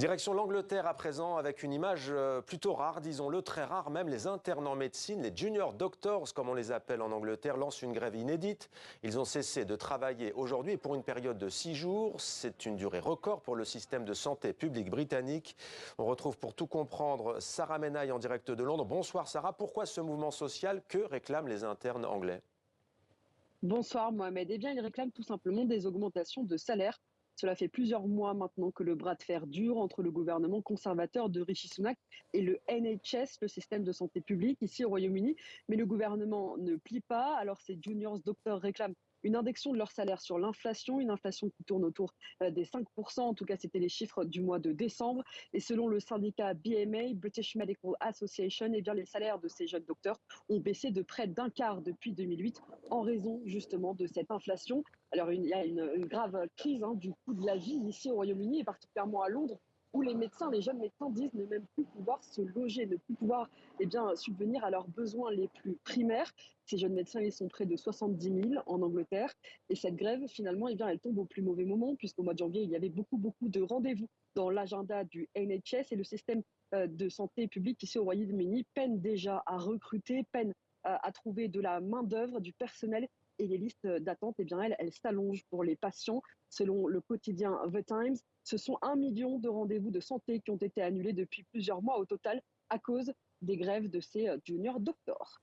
Direction l'Angleterre à présent avec une image plutôt rare, disons-le, très rare même. Les internes en médecine, les junior doctors comme on les appelle en Angleterre, lancent une grève inédite. Ils ont cessé de travailler aujourd'hui et pour une période de 6 jours. C'est une durée record pour le système de santé public britannique. On retrouve pour tout comprendre Sarah Menaille en direct de Londres. Bonsoir Sarah, pourquoi ce mouvement social? Que réclament les internes anglais? Bonsoir Mohamed. Eh bien, ils réclament tout simplement des augmentations de salaire. Cela fait plusieurs mois maintenant que le bras de fer dure entre le gouvernement conservateur de Rishi Sunak et le NHS, le système de santé publique ici au Royaume-Uni. Mais le gouvernement ne plie pas. Alors ces juniors docteurs réclament une indexation de leur salaire sur l'inflation, une inflation qui tourne autour des 5%. En tout cas, c'était les chiffres du mois de décembre. Et selon le syndicat BMA, British Medical Association, eh bien, les salaires de ces jeunes docteurs ont baissé de près d'un quart depuis 2008 en raison justement de cette inflation. Alors il y a une grave crise du coût de la vie ici au Royaume-Uni et particulièrement à Londres, où les médecins, les jeunes médecins disent ne même plus pouvoir se loger, ne plus pouvoir subvenir à leurs besoins les plus primaires. Ces jeunes médecins, ils sont près de 70 000 en Angleterre. Et cette grève, finalement, elle tombe au plus mauvais moment, puisqu'au mois de janvier, il y avait beaucoup de rendez-vous dans l'agenda du NHS et le système de santé publique ici au Royaume-Uni peine déjà à recruter, peine à trouver de la main-d'œuvre, du personnel. Et les listes d'attente, elles s'allongent pour les patients. Selon le quotidien The Times, ce sont 1 million de rendez-vous de santé qui ont été annulés depuis plusieurs mois au total à cause des grèves de ces junior doctors.